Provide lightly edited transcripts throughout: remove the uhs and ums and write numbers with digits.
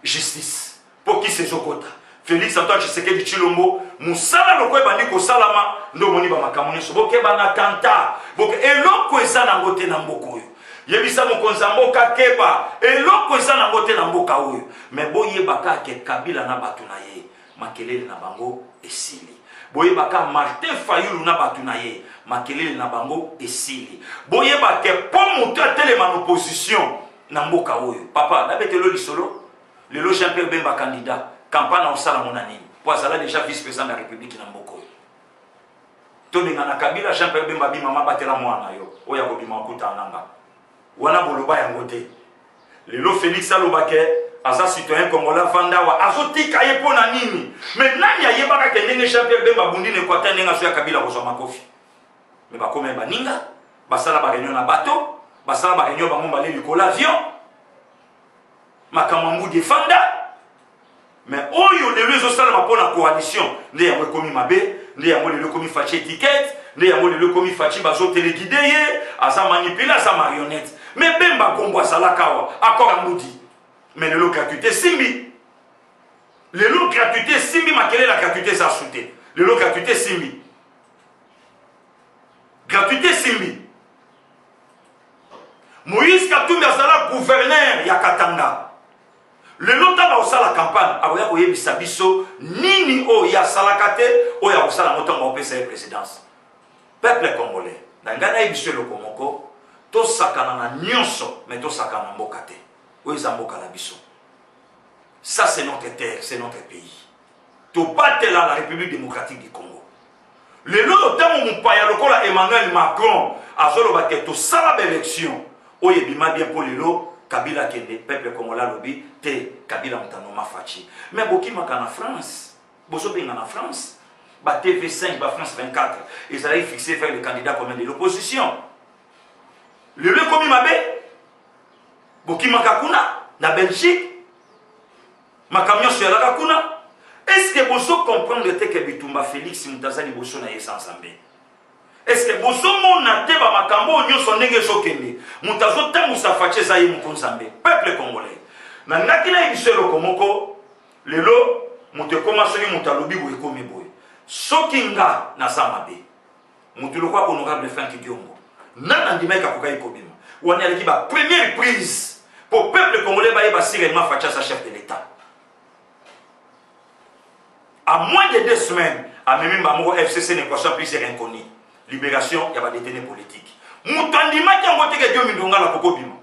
justice. Pour qui c'est Zokota? Félix Antoine Tshisekedi Tshilombo, Moussala Loko Bandi Kosalama, Ndomoni Bamakamoni, Boke Banatanta, Boke Eloko Eza Nangote Nambokoyo. Yebisa Mokonza Mboka Keba, Eloko Eza Nangote Namboka Oyo. Mais Boye Baka ke Kabila na Batunaye, Makelele na Bango Esili. Boye Baka Martin Fayulu na Batunaye, Makelele na Bango Esili. Boye Baka Pomoto Teleman opposition na Mboka Oyo. Papa, d'abord le solo, le Jean-Pierre Bemba candidat. Campagne au Salamon Nani. Poisala déjà vice-président de la République Namboko. Tolingana Kabila, Jean-Pierre Bemba Bimama Batela Moana yo. Oya Bobima Kuta Ananga. Wana Boloba Yangote. Lelo Félix Alobake, Aza citoyen congolais Vandawa, Azoti Kaye Pona Nini. Mais Nani Ayebaka Kendenge Jean-Pierre Bemba Bundi ne Kwata Nenga Soya Kabila Bozoma Kofi. Mais Bakome Baninga, Basala Bagagnon na bateau, Basala Bagagnon Bamomba Liko l'avion, Makamamou Defanda. Mais oyo le réseau salama pour la coalition, ne yamwe komi mabe, ne yamwe le komi fachi étiquette, ne yamwe le komi fachi bazo téléguidé, asa manipulé, asa marionnette. Mais Bemba Gombo Salakawa, accord à Moudi. Mais le lot gratuité Simbi. Le lot gratuité Simbi, ma quelle est la gratuité ça souté. Le lot gratuité Simbi. Gratuité Simbi. Moïse Katumbi Azala gouverneur Yakatanga. Le lotanga au la campagne, aboya oye bisabiso, nini o ya salakate, o ya osala motanga au PCA présidence. Peuple congolais, dans y biso le komoko, to sakana na nyonso, mais to sakana mbokate. O zamboka la biso. Ça c'est notre terre, c'est notre pays. To batte là la République démocratique du Congo. Le lotanga mon paya lokola Emmanuel Macron, azolo bate to sala élection. Oye bima bien pour le lot. Kabila Kende, peuple congolais lobby, te Kabila Mtanoma Fachi. Mais Boki Maka en France, Boso Benga en France, ba TV5, ba France 24, ils allaient fixer faire le candidat commun de l'opposition. Le commis Mabé, Boki Maka Kuna, na Belgique, Makamion sur la Kuna. Est-ce que Boso comprendre que Bitumba Félix Moutazali Boso na essence en est-ce que Boso mon teba makambo nyo sonenge sokende mutazo tangu safache zayi mukonsambe peuple congolais na nakina ibiselo komoko lelo mute koma soni mutalobi boye komi boye sokinga na samabe mutulo kwa honorable Frank Diongo nana ndimeka kokai kobima wana aliki ba première prise pour peuple congolais ba yeba sirellement facha sa chef de l'état à moins de 2 semaines à même Bamoko FCC négociation plus inconnu. Libération, il y a des détenus politiques. Moutandima qui a voté que Dieu m'indonga la Kokobima.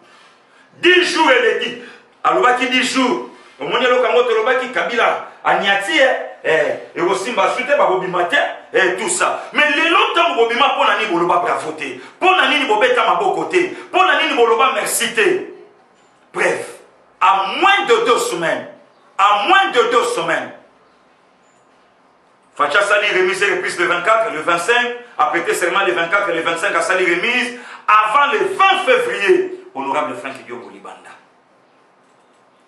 10 jours, elle est dit. Alors, 10 jours. Au moins, il y a le Kabila, Agnati, et aussi, et tout ça. Mais les longtemps, Bobima, pour Nani Boloba bravoté. Pour Nani Bobeta Mabokoté. Pour Nani Boloba mercité. Bref, à moins de 2 semaines, Facha Sali remise reprise le 24, le 25, après seulement le 24 et le 25 à Sali remise, avant le 20 février, honorable Frank Diongo Libanda.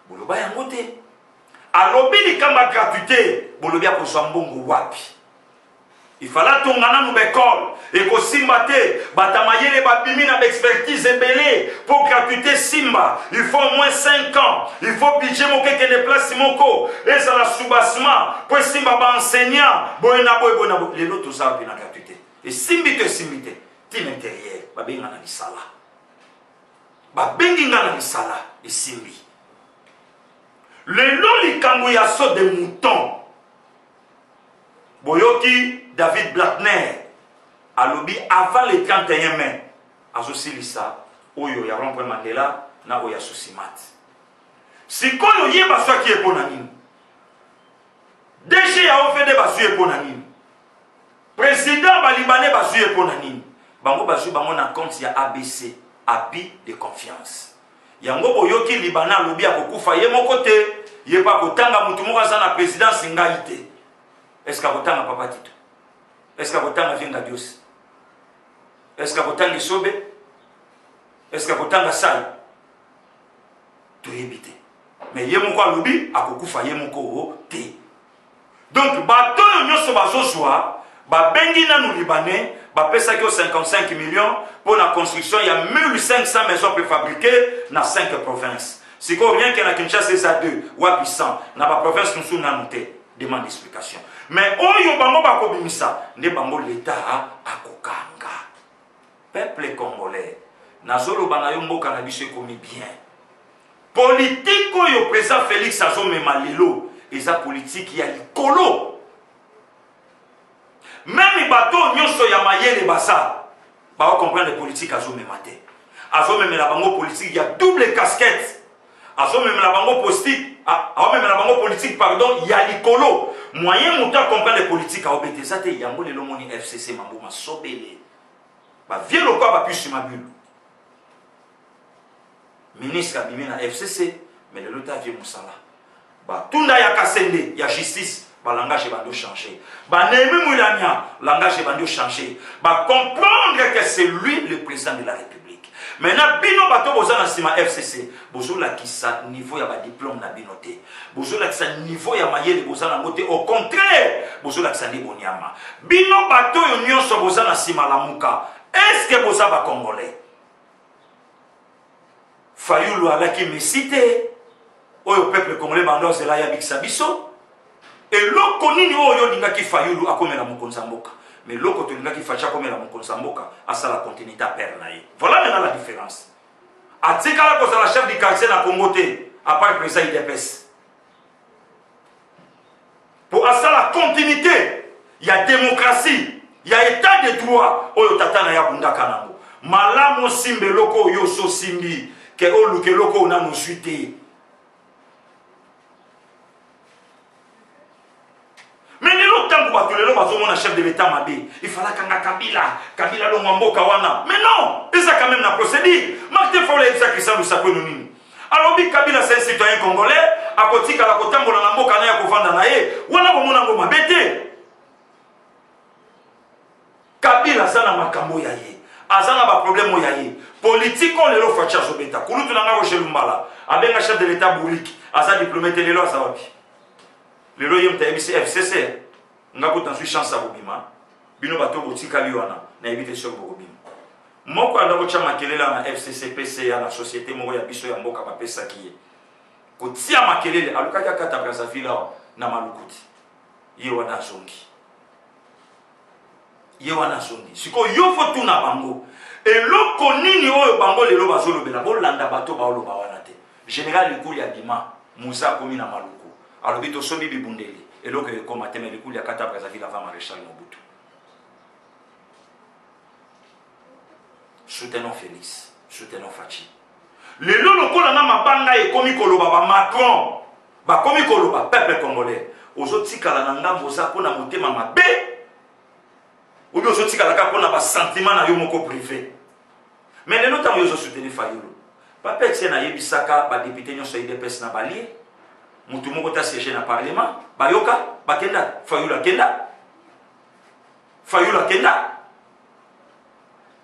Boloba Yangote. Alobi li kamba gratuité, Bolobia pour Swambongo Wapi. Il fallait tongana nous bécole et ko simbate batamayele babimi na expertise belé pour gratuité simba il faut au moins 5 ans il faut budget mo keke ne place moko et ça la soubassement pour simba ba enseignant boyna les autres tout ça na gratuité et simbite tin intérieur ba benga na lisala ba bengi na lisala et simbi le loli kango ya so de mouton boyoki David Blattner a lobby avant le 31 mai. Associé Lissa, Oyo ya Rompre Mandela, na Oya Sousimat. Si koyo ye baswa qui est ponanin. DG a offert basu e ponanin. Président Balibanais basu e ponanin. Bango basu bango na compte ya ABC, habit de confiance. Yango boyoki Libana lobby a kokufa ye mon côté, ye pa kotanga mutu moko za na présidence ngaité. Est-ce que kotanga papa Tito? Est-ce que kotanga Vinga Dios? Est-ce que kotanga Sobe? Est-ce que kotanga Sai? Tout éviter. Mais yemoko alobi akokufa yemoko te. Donc bato nyonso bazoswa ba bengi na nu libanais ba pesa ki 55 millions pour la construction il y a 1500 maisons préfabriquées dans 5 provinces. Si rien que la Kinshasa c'est à 2 ou à 100, na ba province nous na noté demande explication. Mais oyo bango ba ko bimisa, ne bango l'état akokanga. Peuple congolais, nazolo bana yo mboka na biso komi bien. Politique oyo président Félix azomema lelo, eza politique ya likolo. Même bateau nyonso ya mayele basa, ba comprendre politique azomema te. Azomema la bango politique ya double casquette. Azomema la bango politique, azomema la bango politique pardon, ya likolo. Moyen monta comprendre les politiques a obété ça te yango lelo moni FCC mambo masobele. Ba vielo quoi ba puisse ma bulle. Ministre abimi na FCC, mais le lota vie musala. Ba tunda ya kasende ya justice, ba langage bando changer. Ba nemi mulanya, langage bando changer. Ba comprendre que c'est lui le président de la République. Maintenant bino bato boza na sima FCC, bozo la kisa niveau ya ba diplôme na binoté. Bozo la kisa niveau ya mayele boza na ngote, au contraire, bozo la kisa ni boniama. Bino bato yo nyonso boza na sima la muka. Est-ce que boza ba congolais? Fayulu alaki mesite oyo peuple congolais bando zela ya bikisa biso et loko nini oyo lingaki Fayulu akomela mokonza mboka mais loko to lingaki facha akomela mokonza mboka asala continuité à père na ye. Voilà maintenant la différence. Atikala ko la chef du quartier na Congo te à part président IDPS pour asala continuité, il y a démocratie, il y a état de droit oyo tata na ya bundaka nango malamo simbe loko yo so simbi que au que loko on a nous suité. Mais le temps pour battre le bazo mon chef de l'état mabé, il fallait kanga Kabila lo mboka wana. Mais non, il ça quand même la procédure. Martin Fowler ça Christian nous sapé nous nini. Alors bi Kabila c'est un citoyen congolais, à côté kala kotambola na mboka na ya kovanda na ye, wana bomona ngoma bete. Kabila sana makambo ya ye. Azana ba problème ya ye. Politique on lelo facha zobeta. Kulu tunanga ko shelumbala. Abenga chef de l'état Bouriki. Aza diplômé lelo azawapi. Lelo yemta FCC. Ngako tansu chance abobima. Bino bato botika liwana na ebite sur bobima. Moko andako chama kelela na FCC PCA na société moko ya biso ya mboka ba pesa kiye. Ko tia makelele alukaka kata Brazzaville na malukuti. Ye wana zongi. Yewana songi siko yo fo tuna bango eloko nini oyo bango lelo bazolobela bolanda bato baoloba wana te général Likuli ya Bima Musa komi na maluku alobi to sombi bibundeli eloko ekoma te mais Likuli ya kata Brazzaville avant maréchal Mobutu. Soutenons Félix, soutenons Fachi. Lelo lokola na mabanga ekomi koloba ba Macron ba komi koloba peuple congolais ozotikala na ngambo za pona motema mabe. Ou bien aussi kalaka pona ba sentiment na yo moko privé. Mais les notamment yo soutenir Fayulu. Papa tiena yebisaka ba député nyonso IDPS na bali. Mutu moko ta siège na parlement, ba yoka, ba kenda Fayulu kenda. Fayulu kenda.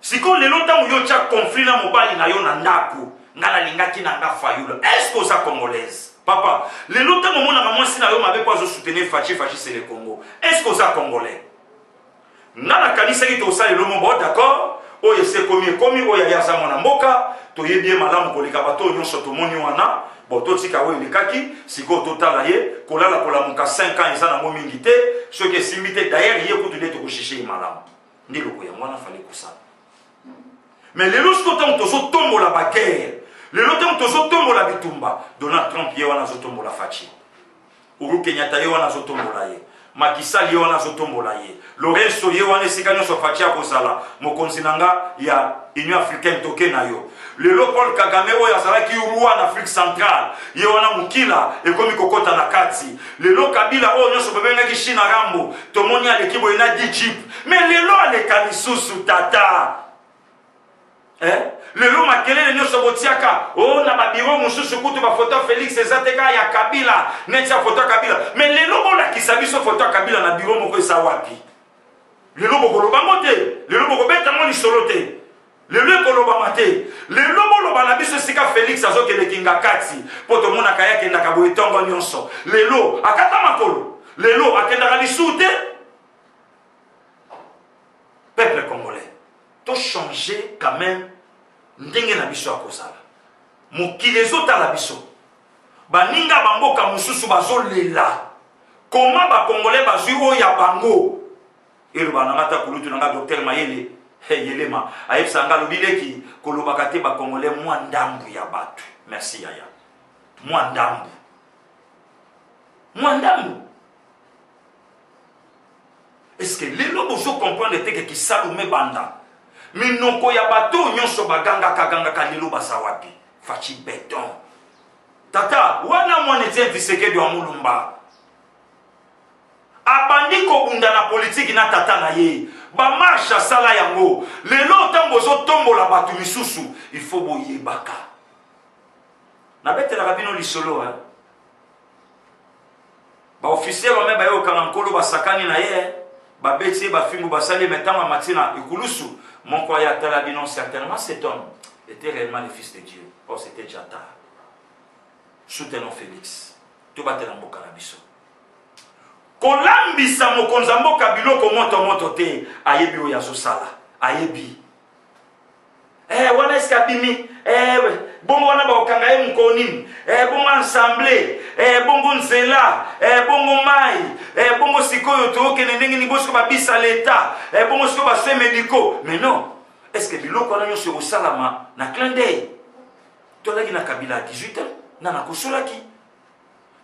Siko les notamment yo tia conflit na mobali na yo na ndako, ngala lingaki na nga Fayulu. Est-ce que ça congolaise? Papa, les notamment mona na mwasi na yo mabe pas soutenir Fachi c'est le Congo. Est-ce que ça congolais? Nana kanisa ki to sali lomo bo d'accord oyo se komi oyo ya za mwana mboka to yebie malamu koleka bato nyonso to moni wana bo to tika oyo likaki siko totala ye kolala kola muka 5 ans eza na mo mingi te ce que simbite d'ailleurs ye kutu de to kushishe malamu ndi loko ya mwana fallait kusala. Mais les lorsque to so tombo la baguerre le lotem to so tombo la bitumba Donald Trump ye wana zo tombo la Fachi Uhuru Kenyatta ye wana zo tombo la ye Macky Sall ye wana zo tombo la ye Lorenzo ye wana sikanyo so Fachi akozala mokonzi nanga ya Union africaine toke na yo lelo Paul Kagame oyo azalaki roi en Afrique centrale ye wana mukila ekomi kokota na kati lelo Kabila oyo nyonso bebengaki China Rambo tomoni alekibo ena di chip mais lelo aleka lisusu tata lelo makelele nyonso botiaka o na babiro mususu kutu ba photo Félix ezateka ya Kabila netia photo Kabila mais lelo bolakisa biso photo Kabila na biro moko esa wapi lelo bokoloba mote lelo bokobeta mo lisolo te lelo ekoloba mate lelo boloba na biso sika Félix azokende kinga kati po tomona kaya kenda ka boye tongo nyonso lelo akata makolo lelo akendaka lisu te. Peuple congolais to changer quand même ndenge na biso akozala mokili ezotala biso baninga bamboka mususu bazolela comment bakongolais bazwi oyo ya bango eloba nanga ta kulutu nanga docteur Mayele yelema ayebisa nga lobileki kolobaka te bakongolais mwa ndambu ya bato. Merci yaya. Mwa ndambu est-ce que lelo bozo comprendre te ke kisalume banda minoko ya bato nyonso baganga lelo basawapi fachi beton tata wana mwana Etienne Tshisekedi wa Mulumba abandi kobunda na politique na tata na ye ba marche sala yango lelo tango zo tombola bato misusu il faut boyebaka na betela kabino lisolo ba officier ba meba yo kanankolo basakani na ye ba beti ba fingu basali metama matina ikulusu mon croyant tala binon certainement cet homme était réellement le fils de Dieu. Or c'était déjà tard. Soutenons Félix. Tu vas te l'emboka na biso. Kolambisa mokonza mboka biloko moto te ayebi o yazo sala. Ayebi. Wana eskabimi. Bongo wana ba okanga ye mkonini. Bongo ensemble. Bongo nzela. Bongo mai. Bongo sikoyo to okene ndenge ni bosko ba bisa l'état. Bongo siko ba soins médicaux. Mais non. Est-ce que biloko wana nyonso o salama na clin d'œil? Tolaki na Kabila 18 ans. Nana kosolaki.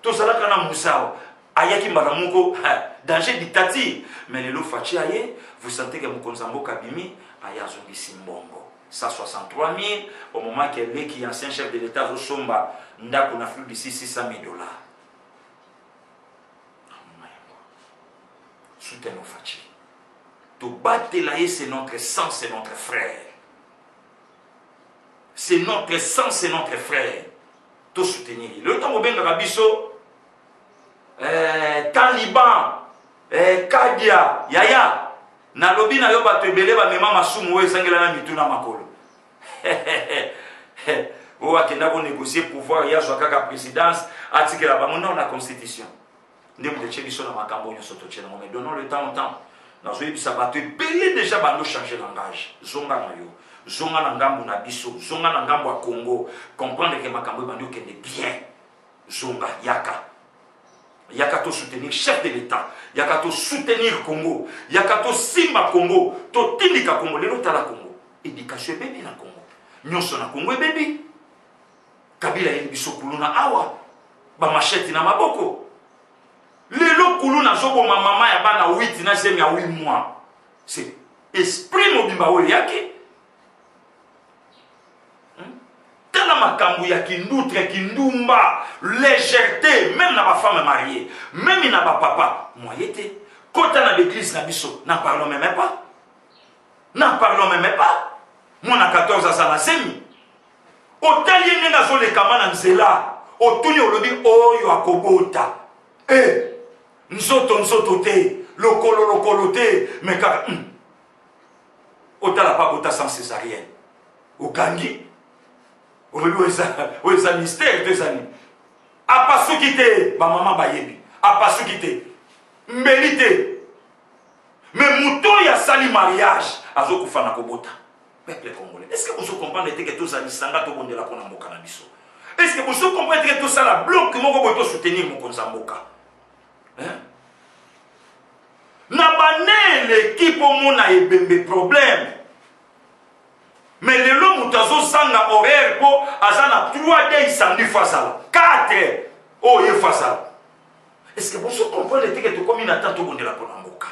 Tozalaka na Musao. Ayaki maramuko danger dictature. Mais le fachi aye, vous sentez que Mokonzambo Kabimi aya zongi simbongo. 163 000 au moment que le qui est ancien chef de l'État au Somba ndako na flux d'ici 600 000 $. Soutenons Fachi. To Batelaye, c'est notre sang, c'est notre frère. C'est notre sang, c'est notre frère. To soutenir. Le temps où ben Rabiso Taliban, Kadia, Yaya, Nalobi na yo bato ebele ba mema masumu we sangela na mituna makolo. O akenda ko négocier pouvoir ya zo kaka présidence atikela ba mona na constitution. Ndemo de chebiso na makambo nyoso to chena mais donnons le temps au temps. Na zo yebisa bato ebele déjà bando changer langage. Zonga na yo, zonga na ngambu na biso, zonga na ngambu ya Congo, comprendre que makambo bando kende bien. Zonga yaka. Yakato soutenir chef de l'État, Yakato soutenir Congo, Yakato simba Congo, to tindika Congo, lelo tala Congo, éducation bébé na Congo, nyonso na Congo bébé, Kabila biso kuluna awa, ba machette na maboko, lelo kuluna zobo ma mama ya bana 8 na semi ya 8 mois, c'est esprit mobimba o yake. Tala makambu ya kindutre, kindumba, légèreté, même na ba femme mariée, même na ba papa, moyete. Kota na l'église na biso, n'en parlons même pas. N'en parlons même pas. Mon a 14 ans na semi. Otali nena zo le kamana nzela. Otuni olobi oyo akobota. Nzoto te, lokolo te, mais kaka otala pa bota sans césarienne. Okangi oui, ça mystère deux années. Apasukite, ma maman bayebi. Apasukite, mérité. Mais mouton ya sali mariage, azoku fana kobota. Peuple congolais. Est-ce que vous comprenez que tout ça nisanga to bonde la pona mboka na biso? Est-ce que vous comprenez que tout ça la bloc moko boto soutenir mon konzamboka? Hein? Na bané l'équipe au mona ebembe problème. Mais le long où sanga horaire pour azana 3D samedi fasala 4 oh ye fasala. Est-ce que vous comprenez que tu comme une attente au de la ponamboka?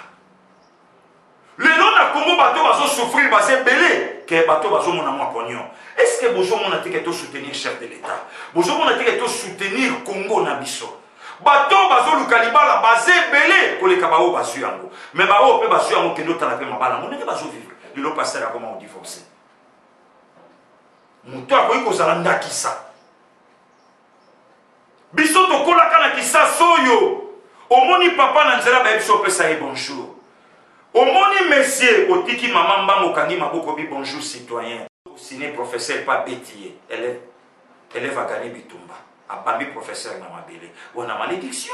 Le long na Congo bateau va souffrir va se belé que bateau va mon amour pognon. Est-ce que vous mon que tu soutenir chef de l'État? Vous mon que tu soutenir Congo na biso. Bateau va le calibre la base belé pour les kabao basu yango. Mais bao pe basu yango que d'autres la pe mabala. On ne va pas vivre. Le long passer à comment on divorcer. Muto akoyi kozala ndakisa biso tokolaka na kisa soyo omoni papa na nzela ba biso pesa ye bonjour omoni monsieur otiki mama mbango kangi maboko bi bonjour citoyen signé professeur pas bétier élève a gagné bitumba abambi professeur na mabele wana malédiction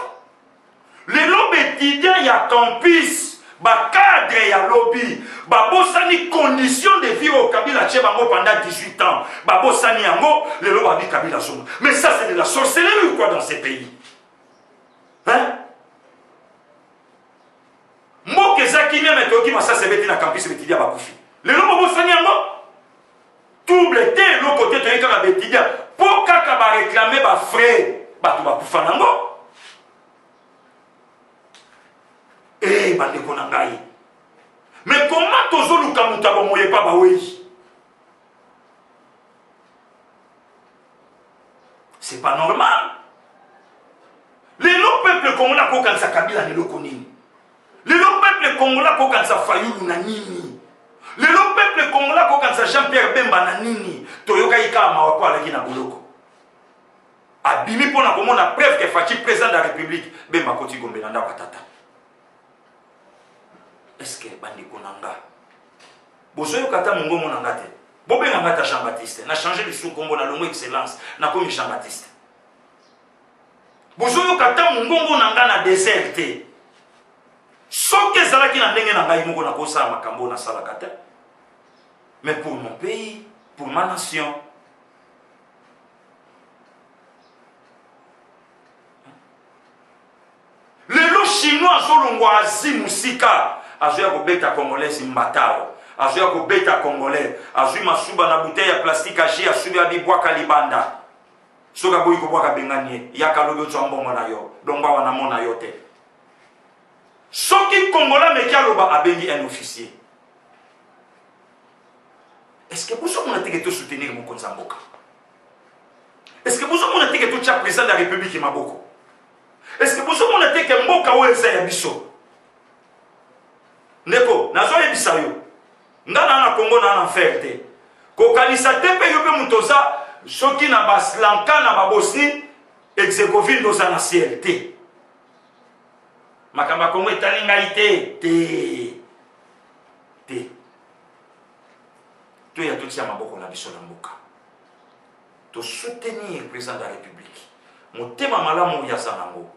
le lobe étudiant ya campus cadre ya lobby babosani condition de vie au Kabila tche bango pendant 18 ans babosani yango lelo babi Kabila songa. Mais ça c'est de la sorcellerie ou quoi dans ces pays? Hein? Mboka ezaki même toki masasa beti na campus betidia bakufi lelo babosani yango double te lo côté to yeka betidia pour kaka ba réclamer ba frais bato bakufa nango. Eh, bandeko na ngai. Mais comment tozo luka mutaba moye pa ba wei? C'est pas normal. Les peuple congolais ko kansa Kabila ne loko nini? Les peuple congolais ko kansa Fayulu na nini? Les peuple congolais ko kansa Jean-Pierre Bemba na nini? Toyoka ika mawapo alaki na boloko. Abimi pona komona preuve que Fachi président de la République Bemba koti gombe nanda patata. Est-ce que bandeko nanga bozoyo kata mongo monanga te bobe nganga ta Jean-Baptiste na changer le sous combo na longo excellence na komi Jean-Baptiste bozoyo kata mongo nanga na désert te soke zalaki na ndenge na ngai moko na kosa makambo na sala kata. Mais pour mon pays, pour ma nation, lelo chinois zolongwa azimusika azoya kobeta congolais mbatao azoya kobeta congolais azui masuba na bouteille ya plastique aji asubi abibwaka libanda soka boyi kobwaka benganie yaka lobi otswa mbongo na yo donc bawa na mona yo te soki congolais meki aloba abengi un officier. Est-ce que vous avez tout soutenir mon Konzamboka? Est-ce que vous avez tout le président de la République qui m'a beaucoup? Est-ce que vous avez que Mboka ou Elsa Yabiso? Neko, nazo yebisa yo. Ngana na Congo na ferte. Ko kanisa tepe yope mutoza soki na baslanka na babosi Exegoville doza na CLT. Makamba Congo etalingaite te. To ya tout ya maboko na biso na mboka. To soutenir le président de la République. Motema malamu ya sanango.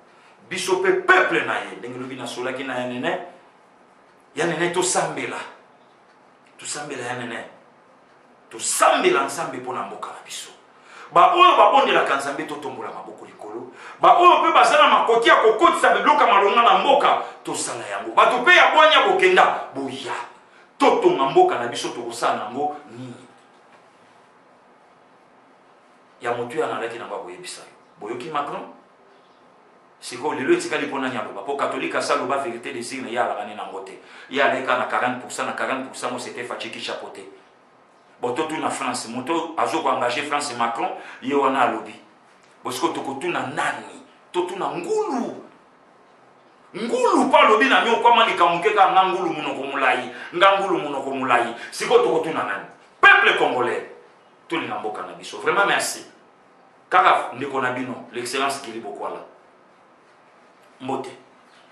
Biso pe peuple na ye ndenge lobi na solaki na yanene. Yanene to sambela. To sambela yanene. To sambela nsambe pona mboka na biso. Ba oyo babondela kanzambe to tombola maboko likolo. Ba oyo pe bazana makoti ya kokotisa biloka malonga na mboka to sala yango. Ba to pe ya bwanya bokenda boya. Toto mboka na biso to kosana ngo nini. Ya motu ya nalaki na babo yebisa. Boyoki Macron. Siko lelo etikali pona nyalo ba po catholique asalo ba vérité des signes ya la kanina ngote. Ya leka na 40% na 40% c'était Fachi chapeauté. Bototu na France, moto azo ko engager France Macron, ye wana lobby. Bosko tokotu na nani? Totu na ngulu. Ngulu pa lobby na myo kwa mali kamukeka ngangulu munoko mulai, ngangulu munoko mulai. Siko tokotu na nani? Peuple congolais. Tout les namboka na biso. Vraiment merci. Kaka ndeko na bino, l'excellence Kilibo Kwala. Mbote.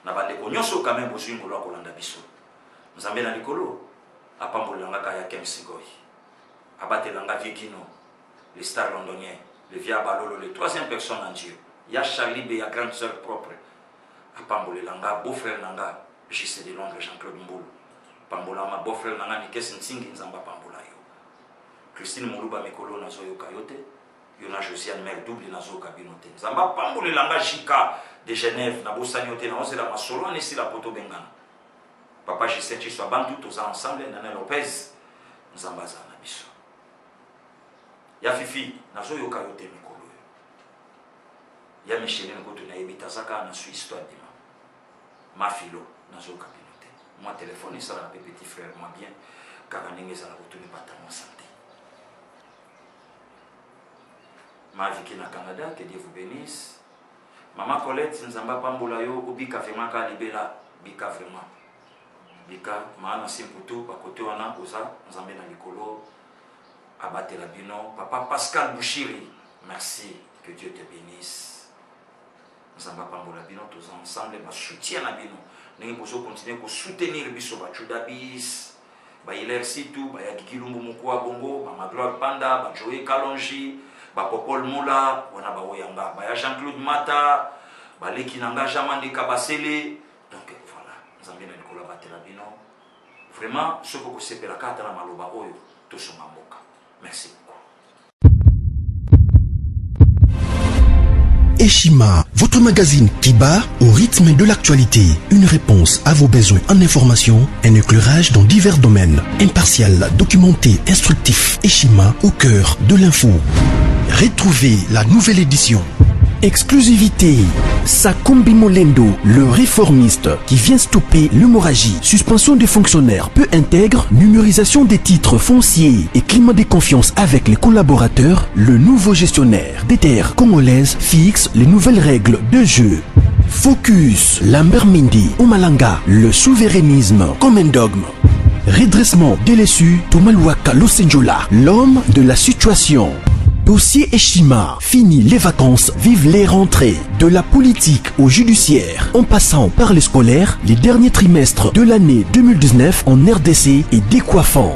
Na bandeko nyonso quand même bozwi ngolo akolanda biso. Nzambe na likolo apambolanga ka ya Kemsigoi. Abatelanga Viekino, les stars londoniens, le Via Balolo, les troisième personne en Dieu. Ya Charlie B, ya grande sœur propre. Apambolanga, beau-frère Nanga, JC de Londres, Jean-Claude Mboulou. Pambolama, beau-frère Nanga, Nikes Nsingi, Nzamba Pambolayo. Christine Moulouba Mekolo, Nazoyo Kayote. Yona Josiane, mère double, Nazo Kabinote. Nzamba Pambolanga, Jika de Genève, Nabo Sanyote, Naose la Masolo, Nessi la Poto Bengana. Papa JC, tu sois bantu, tous ensemble, Nana Lopez, Nzamba Zana Biso. Ya Fifi, nazo yoka yote mikolo. Ya Micheline koto na ebita saka na Suisse toi dima. Ma filo, nazo kapinote. Moi téléphone ça la petit frère moi bien. Kabanenge ça la retourner pas mon santé. Ma vie qui na Canada, que Dieu vous bénisse. Maman Colette, nzamba pambola yo obika vraiment ka libela, bika vraiment. Bika maana simputu pa kote wana oza nzambe na likolo. Abatte la bino, papa Pascal Bouchiri, merci, que Dieu te bénisse. Nous sommes pas bino, tous ensemble, nous soutien la bino. Nous pouvons continuer à soutenir biso, Chudabis, Hilaire Sitou, Gikilumbu Mukwa Bongo, Magloire Panda, Joey Kalonji, Popol Moula, Wana Baoyanga, Jean-Claude Mata, Leki Nanga Jamandi Kabasele. Donc voilà, nzambe na likolo batela bino vraiment soko kosepela kata na maloba oyo tosonga mboka. Merci beaucoup. Eshima, votre magazine qui bat au rythme de l'actualité. Une réponse à vos besoins en information, un éclairage dans divers domaines. Impartial, documenté, instructif. Eshima au cœur de l'info. Retrouvez la nouvelle édition. Exclusivité. Sakumbi Molendo, le réformiste qui vient stopper l'hémorragie, suspension des fonctionnaires peu intègre, numérisation des titres fonciers et climat de confiance avec les collaborateurs, le nouveau gestionnaire des terres congolaises fixe les nouvelles règles de jeu. Focus, Lambert Mindi, Omalanga, le souverainisme comme un dogme. Redressement délaissé, Tomaluaka Losenjola, l'homme de la situation. Dossier Eshima, fini les vacances, vive les rentrées. De la politique au judiciaire, en passant par les scolaires, les derniers trimestres de l'année 2019 en RDC est décoiffant.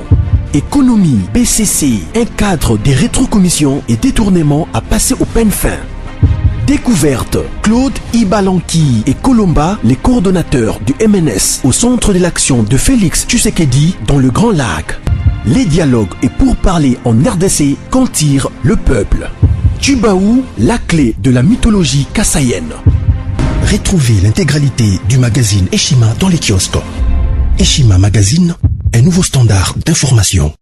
Économie, BCC, un cadre des rétrocommissions et détournements à passer au peine fin. Découverte, Claude Ibalanki et Colomba, les coordonnateurs du MNS au centre de l'action de Félix Tshisekedi dans le Grand Lac. Les dialogues et pourparlers en RDC qu'en tire le peuple. Tubaou, la clé de la mythologie kassaïenne. Retrouvez l'intégralité du magazine Eshima dans les kiosques. Eshima Magazine, un nouveau standard d'information.